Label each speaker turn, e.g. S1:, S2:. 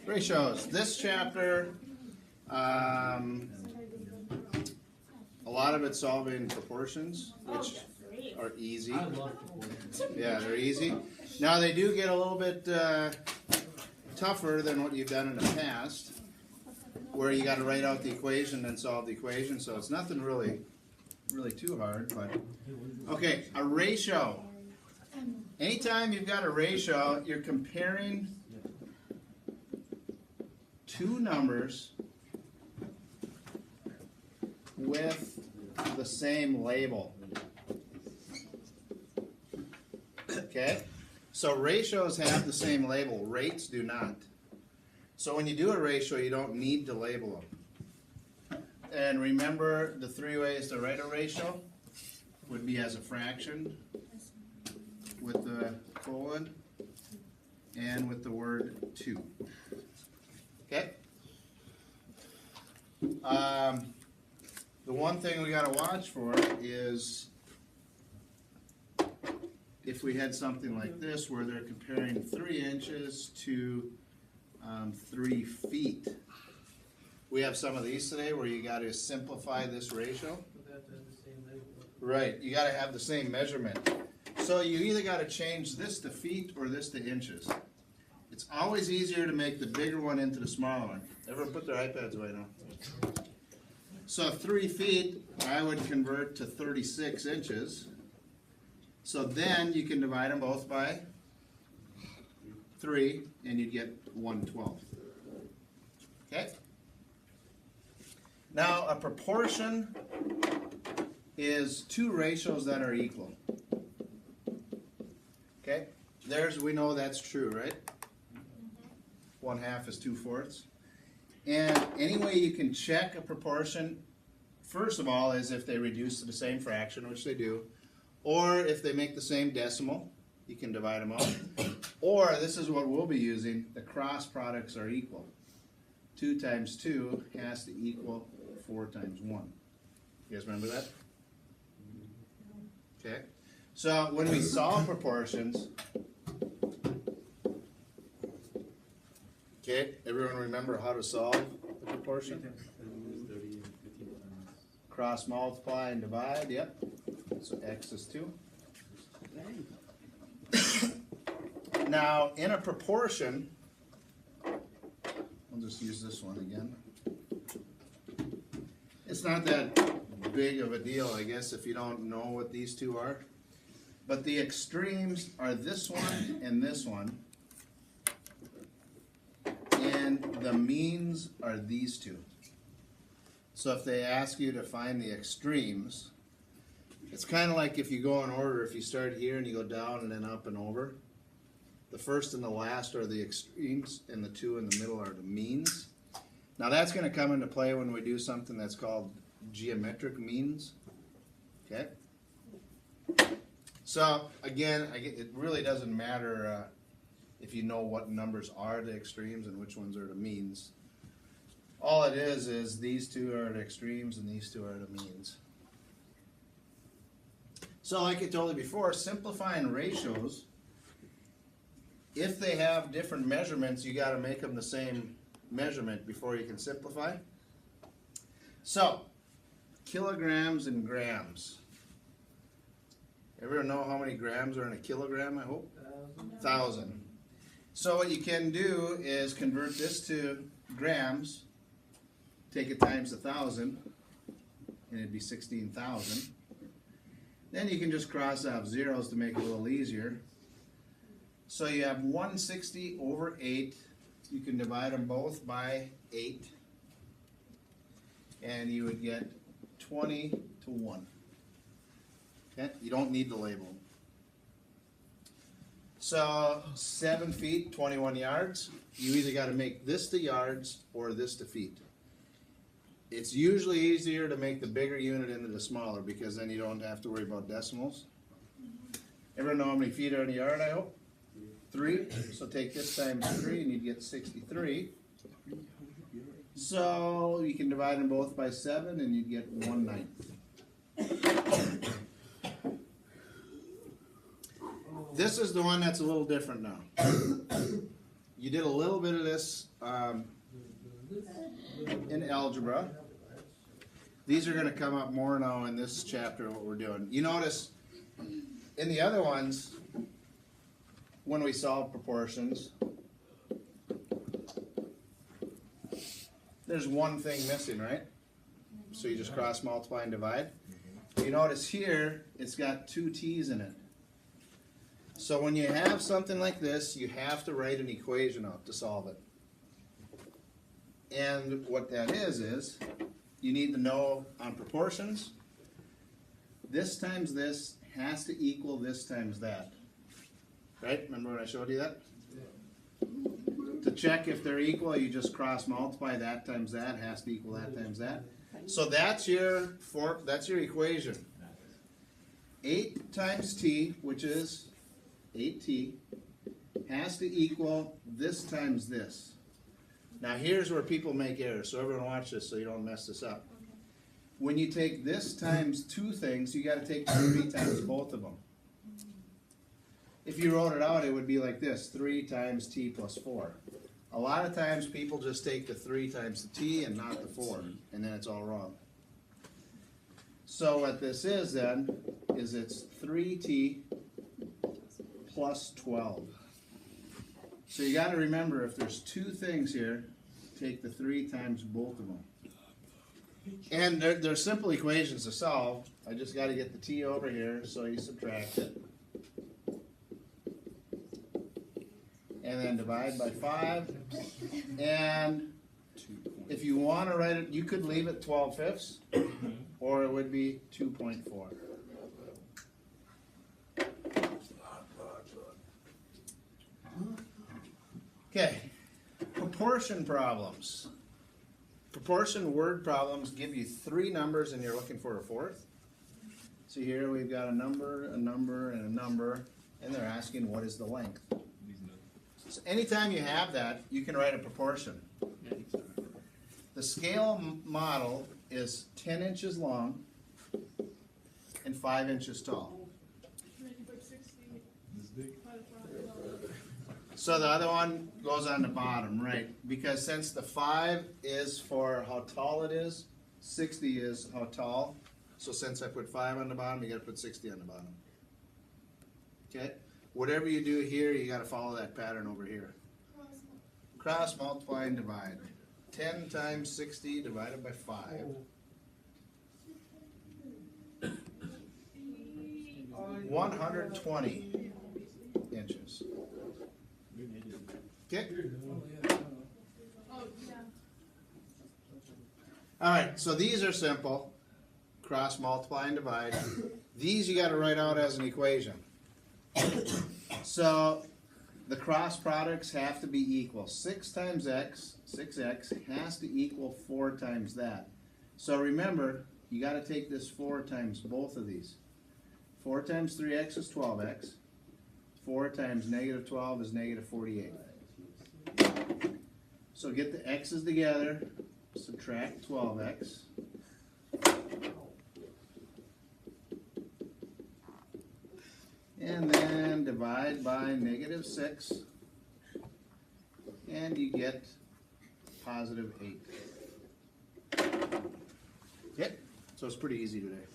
S1: Ratios. This chapter, a lot of it's solving proportions, which are easy. Yeah, they're easy. Now they do get a little bit tougher than what you've done in the past, where you got to write out the equation and solve the equation. So it's nothing really too hard. But okay, a ratio. Anytime you've got a ratio, you're comparing two numbers with the same label. Okay? So ratios have the same label. Rates do not. So when you do a ratio, you don't need to label them. And remember, the three ways to write a ratio would be as a fraction, with the colon, and with the word 2. Okay? The one thing we got to watch for is if we had something like this where they're comparing 3 inches to 3 feet. We have some of these today where you got to simplify this ratio. Right, you got to have the same measurement. So you either got to change this to feet or this to inches. It's always easier to make the bigger one into the smaller one. Everyone put their iPads away now. So 3 feet, I would convert to 36 inches. So then you can divide them both by 3, and you'd get 1/12. Okay? Now, a proportion is two ratios that are equal. Okay? We know that's true, right? 1/2 is 2/4. And any way you can check a proportion, first of all, is if they reduce to the same fraction, which they do, or if they make the same decimal, you can divide them out. Or, this is what we'll be using, the cross products are equal. 2 times 2 has to equal 4 times 1. You guys remember that? Okay. So, when we solve proportions, okay, everyone remember how to solve a proportion? Cross multiply and divide, yep. So x is 2. Now, in a proportion, I'll just use this one again. It's not that big of a deal, I guess, if you don't know what these two are. But the extremes are this one and this one. And the means are these two. So if they ask you to find the extremes, it's kind of like if you go in order, if you start here and you go down and then up and over. The first and the last are the extremes, and the two in the middle are the means. Now that's going to come into play when we do something that's called geometric means. Okay? So again, it really doesn't matter if you know what numbers are the extremes and which ones are the means. All it is these two are the extremes and these two are the means. So like I told you before, simplifying ratios, if they have different measurements, you got to make them the same measurement before you can simplify. So, kilograms and grams. Everyone know how many grams are in a kilogram, I hope? 1,000. So what you can do is convert this to grams, take it times 1,000, and it'd be 16,000. Then you can just cross off zeros to make it a little easier. So you have 160 over 8. You can divide them both by 8. And you would get 20 to 1. Okay? You don't need to label them. So 7 feet, 21 yards. You either got to make this to yards or this to feet. It's usually easier to make the bigger unit into the smaller because then you don't have to worry about decimals. Everyone know how many feet are in a yard, I hope? 3. So take this times 3 and you'd get 63. So you can divide them both by 7 and you'd get 1/9. This is the one that's a little different now. you did a little bit of this in algebra. These are going to come up more now in this chapter, what we're doing. You notice in the other ones, when we solve proportions, there's one thing missing, right? So you just cross multiply and divide. You notice here, it's got two t's in it. So when you have something like this, you have to write an equation out to solve it. And what that is you need to know on proportions, this times this has to equal this times that. Right? Remember when I showed you that? To check if they're equal, you just cross multiply. That times that has to equal that times that. So that's your equation. 8 times t, which is 8t, has to equal this times this. Now here's where people make errors, so everyone watch this so you don't mess this up. When you take this times two things, you got to take 3 times both of them. If you wrote it out, it would be like this, 3 times t plus 4. A lot of times people just take the 3 times the t and not the 4, and then it's all wrong. So what this is then, is it's 3t plus 12. So you got to remember, if there's two things here, take the 3 times both of them. And they're simple equations to solve. I just got to get the t over here, so you subtract it. And then divide by 5. And if you want to write it, you could leave it 12/5, or it would be 2.4. Okay, proportion problems. Proportion word problems give you 3 numbers and you're looking for a 4th. So here we've got a number, and a number, and they're asking what is the length. So anytime you have that, you can write a proportion. The scale model is 10 inches long and 5 inches tall. So the other one goes on the bottom, right? Because since the 5 is for how tall it is, 60 is how tall. So since I put 5 on the bottom, you got to put 60 on the bottom. Okay? Whatever you do here, you got to follow that pattern over here. Cross, multiply, and divide. 10 times 60 divided by 5. 120 inches. Okay? Alright, so these are simple. Cross, multiply, and divide. These you got to write out as an equation. So the cross products have to be equal. 6 times x, 6x, has to equal 4 times that. So remember, you got to take this 4 times both of these. 4 times 3x is 12x. 4 times negative 12 is negative 48. So get the x's together, subtract 12x. And then divide by negative 6. And you get positive 8. Okay, so it's pretty easy today.